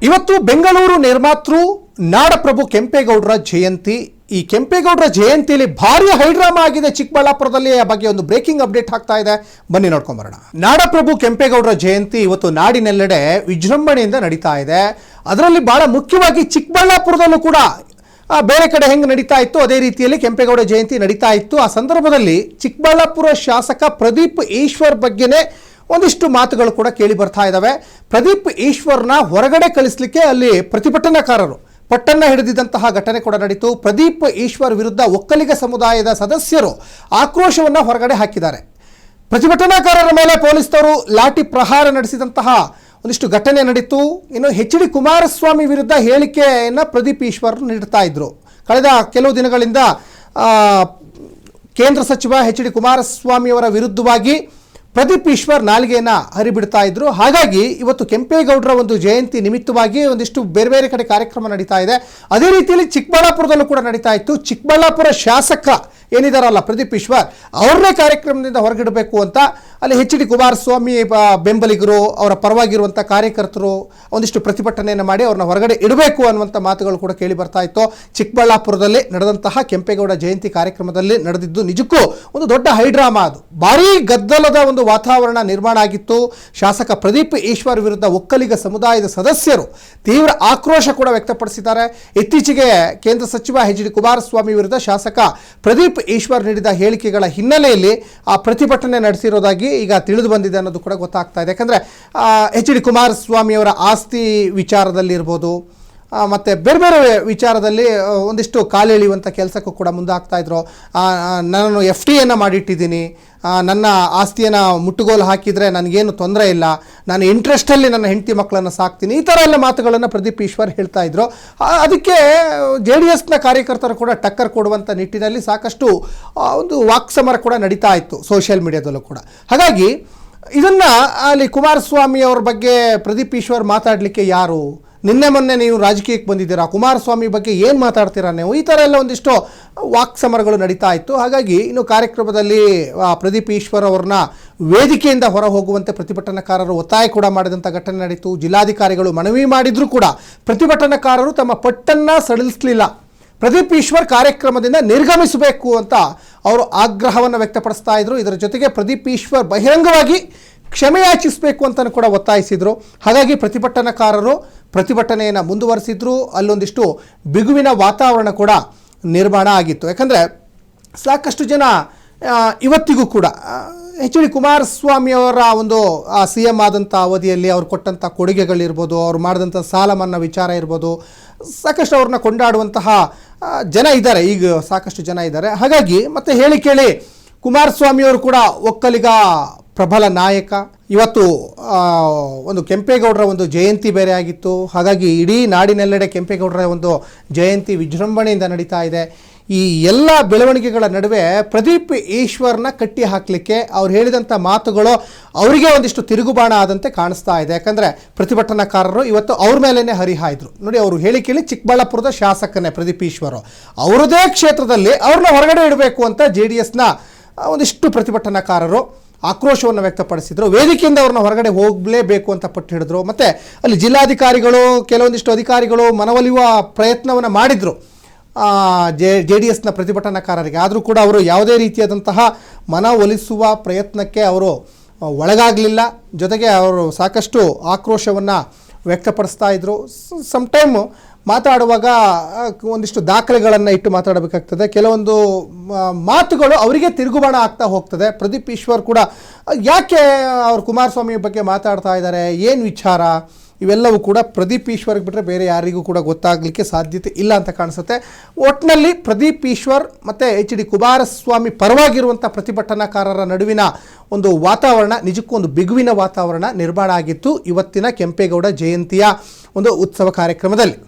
ಇವತ್ತು ಬೆಂಗಳೂರು ನಿರ್ಮಾತೃ ನಾಡಪ್ರಭು ಕೆಂಪೇಗೌಡರ ಜಯಂತಿ. ಈ ಕೆಂಪೇಗೌಡರ ಜಯಂತಿಯಲ್ಲಿ ಭಾರಿ ಹೈಡ್ರಾಮಾ ಆಗಿದೆ ಚಿಕ್ಕಬಳ್ಳಾಪುರದಲ್ಲಿ. ಆ ಬಗ್ಗೆ ಒಂದು ಬ್ರೇಕಿಂಗ್ ಅಪ್ಡೇಟ್ ಆಗ್ತಾ ಇದೆ, ಬನ್ನಿ ನೋಡ್ಕೊಂಡ್ ಬರೋಣ. ನಾಡಪ್ರಭು ಕೆಂಪೇಗೌಡರ ಜಯಂತಿ ಇವತ್ತು ನಾಡಿನೆಲ್ಲೆಡೆ ವಿಜೃಂಭಣೆಯಿಂದ ನಡೀತಾ ಇದೆ. ಅದರಲ್ಲಿ ಬಹಳ ಮುಖ್ಯವಾಗಿ ಚಿಕ್ಕಬಳ್ಳಾಪುರದಲ್ಲೂ ಕೂಡ ಬೇರೆ ಕಡೆ ಹೆಂಗೆ ನಡೀತಾ ಇತ್ತು ಅದೇ ರೀತಿಯಲ್ಲಿ ಕೆಂಪೇಗೌಡ ಜಯಂತಿ ನಡೀತಾ ಇತ್ತು. ಆ ಸಂದರ್ಭದಲ್ಲಿ ಚಿಕ್ಕಬಳ್ಳಾಪುರ ಶಾಸಕ ಪ್ರದೀಪ್ ಈಶ್ವರ್ ಬಗ್ಗೆನೇ ಒಂದಿಷ್ಟು ಮಾತುಗಳು ಕೂಡ ಕೇಳಿ ಬರ್ತಾ ಇದ್ದಾವೆ. ಪ್ರದೀಪ್ ಈಶ್ವರ್ನ ಹೊರಗಡೆ ಕಳಿಸ್ಲಿಕ್ಕೆ ಅಲ್ಲಿ ಪ್ರತಿಭಟನಾಕಾರರು ಪಟ್ಟನ್ನ ಹಿಡಿದಿದ್ದಂತಹ ಘಟನೆ ಕೂಡ ನಡೀತು. ಪ್ರದೀಪ್ ಈಶ್ವರ್ ವಿರುದ್ಧ ಒಕ್ಕಲಿಗ ಸಮುದಾಯದ ಸದಸ್ಯರು ಆಕ್ರೋಶವನ್ನು ಹೊರಗಡೆ ಹಾಕಿದ್ದಾರೆ. ಪ್ರತಿಭಟನಾಕಾರರ ಮೇಲೆ ಪೊಲೀಸರು ಲಾಠಿ ಪ್ರಹಾರ ನಡೆಸಿದಂತಹ ಒಂದಿಷ್ಟು ಘಟನೆ ನಡೀತು. ಇನ್ನು ಎಚ್ ಡಿ ಕುಮಾರಸ್ವಾಮಿ ವಿರುದ್ಧ ಹೇಳಿಕೆಯನ್ನು ಪ್ರದೀಪ್ ಈಶ್ವರ್ ನೀಡ್ತಾ ಇದ್ರು. ಕಳೆದ ಕೆಲವು ದಿನಗಳಿಂದ ಕೇಂದ್ರ ಸಚಿವ ಎಚ್ ಡಿ ಕುಮಾರಸ್ವಾಮಿ ಅವರ ವಿರುದ್ಧವಾಗಿ ಪ್ರದೀಪ್ ಈಶ್ವರ್ ನಾಲಿಗೆಯನ್ನು ಹರಿಬಿಡ್ತಾ ಇದ್ರು. ಹಾಗಾಗಿ ಇವತ್ತು ಕೆಂಪೇಗೌಡರ ಒಂದು ಜಯಂತಿ ನಿಮಿತ್ತವಾಗಿ ಒಂದಿಷ್ಟು ಬೇರೆ ಬೇರೆ ಕಡೆ ಕಾರ್ಯಕ್ರಮ ನಡೀತಾ ಇದೆ. ಅದೇ ರೀತಿಯಲ್ಲಿ ಚಿಕ್ಕಬಳ್ಳಾಪುರದಲ್ಲೂ ಕೂಡ ನಡೀತಾ ಇತ್ತು. ಚಿಕ್ಕಬಳ್ಳಾಪುರ ಶಾಸಕ ಏನಿದಾರಲ್ಲ ಪ್ರದೀಪ್ ಈಶ್ವರ್, ಅವ್ರನ್ನೇ ಕಾರ್ಯಕ್ರಮದಿಂದ ಹೊರಗಿಡಬೇಕು ಅಂತ ಅಲ್ಲಿ ಎಚ್ ಡಿ ಕುಮಾರಸ್ವಾಮಿ ಬೆಂಬಲಿಗರು, ಅವರ ಪರವಾಗಿರುವಂಥ ಕಾರ್ಯಕರ್ತರು ಒಂದಿಷ್ಟು ಪ್ರತಿಭಟನೆಯನ್ನು ಮಾಡಿ ಅವ್ರನ್ನ ಹೊರಗಡೆ ಇಡಬೇಕು ಅನ್ನುವಂಥ ಮಾತುಗಳು ಕೂಡ ಕೇಳಿ ಬರ್ತಾ ಇತ್ತು. ಚಿಕ್ಕಬಳ್ಳಾಪುರದಲ್ಲಿ ನಡೆದಂತಹ ಕೆಂಪೇಗೌಡ ಜಯಂತಿ ಕಾರ್ಯಕ್ರಮದಲ್ಲಿ ನಡೆದಿದ್ದು ನಿಜಕ್ಕೂ ಒಂದು ದೊಡ್ಡ ಹೈಡ್ರಾಮಾ. ಅದು ಭಾರೀ ಗದ್ದಲದ ಒಂದು ವಾತಾವರಣ ನಿರ್ಮಾಣ ಆಗಿತ್ತು. ಶಾಸಕ ಪ್ರದೀಪ್ ಈಶ್ವರ್ ವಿರುದ್ಧ ಒಕ್ಕಲಿಗ ಸಮುದಾಯದ ಸದಸ್ಯರು ತೀವ್ರ ಆಕ್ರೋಶ ಕೂಡ ವ್ಯಕ್ತಪಡಿಸಿದ್ದಾರೆ. ಇತ್ತೀಚೆಗೆ ಕೇಂದ್ರ ಸಚಿವ ಎಚ್ ಡಿ ಕುಮಾರಸ್ವಾಮಿ ವಿರುದ್ಧ ಶಾಸಕ ಪ್ರದೀಪ್ ಈಶ್ವರ್ ನೀಡಿದ ಹೇಳಿಕೆಗಳ ಹಿನ್ನೆಲೆಯಲ್ಲಿ ಆ ಪ್ರತಿಭಟನೆ ನಡೆಸಿರೋದಾಗಿ ಈಗ ತಿಳಿದು ಬಂದಿದೆ ಅನ್ನೋದು ಕೂಡ ಗೊತ್ತಾಗ್ತಾ ಇದೆ. ಯಾಕಂದರೆ ಎಚ್ ಡಿ ಕುಮಾರಸ್ವಾಮಿ ಅವರ ಆಸ್ತಿ ವಿಚಾರದಲ್ಲಿ ಇರ್ಬೋದು, ಮತ್ತು ಬೇರೆ ಬೇರೆ ವಿಚಾರದಲ್ಲಿ ಒಂದಿಷ್ಟು ಕಾಲೆಳೆಯುವಂಥ ಕೆಲಸಕ್ಕೂ ಕೂಡ ಮುಂದಾಗ್ತಾ ಇದ್ರು. ನಾನು FD ಮಾಡಿಟ್ಟಿದ್ದೀನಿ, ನನ್ನ ಆಸ್ತಿಯನ್ನು ಮುಟ್ಟುಗೋಲು ಹಾಕಿದರೆ ನನಗೇನು ತೊಂದರೆ ಇಲ್ಲ, ನಾನು ಇಂಟ್ರೆಸ್ಟಲ್ಲಿ ನನ್ನ ಹೆಂಡತಿ ಮಕ್ಕಳನ್ನು ಸಾಕ್ತೀನಿ, ಈ ಥರ ಎಲ್ಲ ಮಾತುಗಳನ್ನು ಪ್ರದೀಪ್ ಈಶ್ವರ್ ಹೇಳ್ತಾ ಇದ್ರು. ಅದಕ್ಕೆ JDSನ ಕಾರ್ಯಕರ್ತರು ಕೂಡ ಟಕ್ಕರ್ ಕೊಡುವಂಥ ನಿಟ್ಟಿನಲ್ಲಿ ಸಾಕಷ್ಟು ಒಂದು ವಾಕ್ಸಮರ ಕೂಡ ನಡೀತಾ ಇತ್ತು ಸೋಷಿಯಲ್ ಮೀಡಿಯಾದಲ್ಲೂ ಕೂಡ. ಹಾಗಾಗಿ ಇದನ್ನು ಅಲ್ಲಿ ಕುಮಾರಸ್ವಾಮಿ ಅವ್ರ ಬಗ್ಗೆ ಪ್ರದೀಪ್ ಈಶ್ವರ್ ಮಾತಾಡಲಿಕ್ಕೆ ಯಾರು? ನಿನ್ನೆ ಮೊನ್ನೆ ನೀವು ರಾಜಕೀಯಕ್ಕೆ ಬಂದಿದ್ದೀರಾ, ಕುಮಾರಸ್ವಾಮಿ ಬಗ್ಗೆ ಏನು ಮಾತಾಡ್ತೀರಾ ನೀವು? ಈ ಥರ ಎಲ್ಲ ಒಂದಿಷ್ಟು ವಾಕ್ಸಮರಗಳು ನಡೀತಾ ಇತ್ತು. ಹಾಗಾಗಿ ಇನ್ನು ಕಾರ್ಯಕ್ರಮದಲ್ಲಿ ಪ್ರದೀಪ್ ಈಶ್ವರ್ ಅವ್ರನ್ನ ವೇದಿಕೆಯಿಂದ ಹೊರ ಹೋಗುವಂತೆ ಪ್ರತಿಭಟನಾಕಾರರು ಒತ್ತಾಯ ಕೂಡ ಮಾಡಿದಂಥ ಘಟನೆ ನಡೀತು. ಜಿಲ್ಲಾಧಿಕಾರಿಗಳು ಮನವಿ ಮಾಡಿದರೂ ಕೂಡ ಪ್ರತಿಭಟನಾಕಾರರು ತಮ್ಮ ಪಟ್ಟನ್ನು ಸಡಿಲಿಸಲಿಲ್ಲ. ಪ್ರದೀಪ್ ಈಶ್ವರ್ ಕಾರ್ಯಕ್ರಮದಿಂದ ನಿರ್ಗಮಿಸಬೇಕು ಅಂತ ಅವರು ಆಗ್ರಹವನ್ನು ವ್ಯಕ್ತಪಡಿಸ್ತಾ ಇದ್ರು. ಇದರ ಜೊತೆಗೆ ಪ್ರದೀಪ್ ಈಶ್ವರ್ ಬಹಿರಂಗವಾಗಿ ಕ್ಷಮೆಯಾಚಿಸಬೇಕು ಅಂತಲೂ ಕೂಡ ಒತ್ತಾಯಿಸಿದರು. ಹಾಗಾಗಿ ಪ್ರತಿಭಟನಾಕಾರರು ಪ್ರತಿಭಟನೆಯನ್ನು ಮುಂದುವರಿಸಿದ್ರು. ಅಲ್ಲೊಂದಿಷ್ಟು ಬಿಗುವಿನ ವಾತಾವರಣ ಕೂಡ ನಿರ್ಮಾಣ ಆಗಿತ್ತು. ಯಾಕಂದರೆ ಸಾಕಷ್ಟು ಜನ ಇವತ್ತಿಗೂ ಕೂಡ ಎಚ್ ಡಿ ಕುಮಾರಸ್ವಾಮಿ ಅವರ ಒಂದು CM ಆದಂಥ ಅವಧಿಯಲ್ಲಿ ಅವ್ರು ಕೊಟ್ಟಂಥ ಕೊಡುಗೆಗಳಿರ್ಬೋದು, ಅವ್ರು ಮಾಡಿದಂಥ ಸಾಲ ಮನ್ನಾ ವಿಚಾರ ಇರ್ಬೋದು, ಸಾಕಷ್ಟು ಅವ್ರನ್ನ ಕೊಂಡಾಡುವಂತಹ ಜನ ಇದ್ದಾರೆ, ಈಗ ಸಾಕಷ್ಟು ಜನ ಇದ್ದಾರೆ. ಹಾಗಾಗಿ ಮತ್ತೆ ಹೇಳಿ ಕೇಳಿ ಕುಮಾರಸ್ವಾಮಿಯವರು ಕೂಡ ಒಕ್ಕಲಿಗ ಪ್ರಬಲ ನಾಯಕ. ಇವತ್ತು ಒಂದು ಕೆಂಪೇಗೌಡರ ಒಂದು ಜಯಂತಿ ಬೇರೆ ಆಗಿತ್ತು. ಹಾಗಾಗಿ ಇಡೀ ನಾಡಿನೆಲ್ಲೆಡೆ ಕೆಂಪೇಗೌಡರ ಒಂದು ಜಯಂತಿ ವಿಜೃಂಭಣೆಯಿಂದ ನಡೀತಾ ಇದೆ. ಈ ಎಲ್ಲ ಬೆಳವಣಿಗೆಗಳ ನಡುವೆ ಪ್ರದೀಪ್ ಈಶ್ವರ್ನ ಕಟ್ಟಿ ಹಾಕಲಿಕ್ಕೆ ಅವ್ರು ಹೇಳಿದಂಥ ಮಾತುಗಳು ಅವರಿಗೆ ಒಂದಿಷ್ಟು ತಿರುಗುಬಾಣ ಆದಂತೆ ಕಾಣಿಸ್ತಾ ಇದೆ. ಯಾಕಂದರೆ ಪ್ರತಿಭಟನಾಕಾರರು ಇವತ್ತು ಅವ್ರ ಮೇಲೇ ಹರಿಹಾಯ್ದರು. ನೋಡಿ, ಅವರು ಹೇಳಿ ಕೇಳಿ ಚಿಕ್ಕಬಳ್ಳಾಪುರದ ಶಾಸಕನೇ ಪ್ರದೀಪ್ ಈಶ್ವರ್, ಅವರದೇ ಕ್ಷೇತ್ರದಲ್ಲಿ ಅವ್ರನ್ನ ಹೊರಗಡೆ ಇಡಬೇಕು ಅಂತ JDSನ ಒಂದಿಷ್ಟು ಪ್ರತಿಭಟನಾಕಾರರು ಆಕ್ರೋಶವನ್ನು ವ್ಯಕ್ತಪಡಿಸಿದರು. ವೇದಿಕೆಯಿಂದ ಅವ್ರನ್ನ ಹೊರಗಡೆ ಹೋಗಲೇಬೇಕು ಅಂತ ಪಟ್ಟು ಹಿಡಿದ್ರು. ಮತ್ತು ಅಲ್ಲಿ ಜಿಲ್ಲಾಧಿಕಾರಿಗಳು ಕೆಲವೊಂದಿಷ್ಟು ಅಧಿಕಾರಿಗಳು ಮನವೊಲಿಯುವ ಪ್ರಯತ್ನವನ್ನು ಮಾಡಿದರು JDSನ ಪ್ರತಿಭಟನಾಕಾರರಿಗೆ. ಆದರೂ ಕೂಡ ಅವರು ಯಾವುದೇ ರೀತಿಯಾದಂತಹ ಮನವೊಲಿಸುವ ಪ್ರಯತ್ನಕ್ಕೆ ಅವರು ಒಳಗಾಗಲಿಲ್ಲ. ಜೊತೆಗೆ ಅವರು ಸಾಕಷ್ಟು ಆಕ್ರೋಶವನ್ನು ವ್ಯಕ್ತಪಡಿಸ್ತಾ ಇದ್ದರು. ಸಮ್ಟೈಮು ಮಾತಾಡುವಾಗ ಒಂದಿಷ್ಟು ದಾಖಲೆಗಳನ್ನು ಇಟ್ಟು ಮಾತಾಡಬೇಕಾಗ್ತದೆ. ಕೆಲವೊಂದು ಮಾತುಗಳು ಅವರಿಗೆ ತಿರುಗುಬಾಣ ಆಗ್ತಾ ಹೋಗ್ತದೆ. ಪ್ರದೀಪ್ ಈಶ್ವರ್ ಕೂಡ ಯಾಕೆ ಅವ್ರು ಕುಮಾರಸ್ವಾಮಿ ಬಗ್ಗೆ ಮಾತಾಡ್ತಾ ಇದ್ದಾರೆ, ಏನು ವಿಚಾರ, ಇವೆಲ್ಲವೂ ಕೂಡ ಪ್ರದೀಪ್ ಈಶ್ವರ್ಗೆ ಬಿಟ್ಟರೆ ಬೇರೆ ಯಾರಿಗೂ ಕೂಡ ಗೊತ್ತಾಗಲಿಕ್ಕೆ ಸಾಧ್ಯತೆ ಇಲ್ಲ ಅಂತ ಕಾಣಿಸುತ್ತೆ. ಒಟ್ಟಿನಲ್ಲಿ ಪ್ರದೀಪ್ ಈಶ್ವರ್ ಮತ್ತು ಎಚ್ ಡಿ ಕುಮಾರಸ್ವಾಮಿ ಪರವಾಗಿರುವಂಥ ಪ್ರತಿಭಟನಾಕಾರರ ನಡುವಿನ ಒಂದು ವಾತಾವರಣ ನಿಜಕ್ಕೂ ಒಂದು ಬಿಗುವಿನ ವಾತಾವರಣ ನಿರ್ಮಾಣ ಆಗಿತ್ತು ಇವತ್ತಿನ ಕೆಂಪೇಗೌಡ ಜಯಂತಿಯ ಒಂದು ಉತ್ಸವ ಕಾರ್ಯಕ್ರಮದಲ್ಲಿ.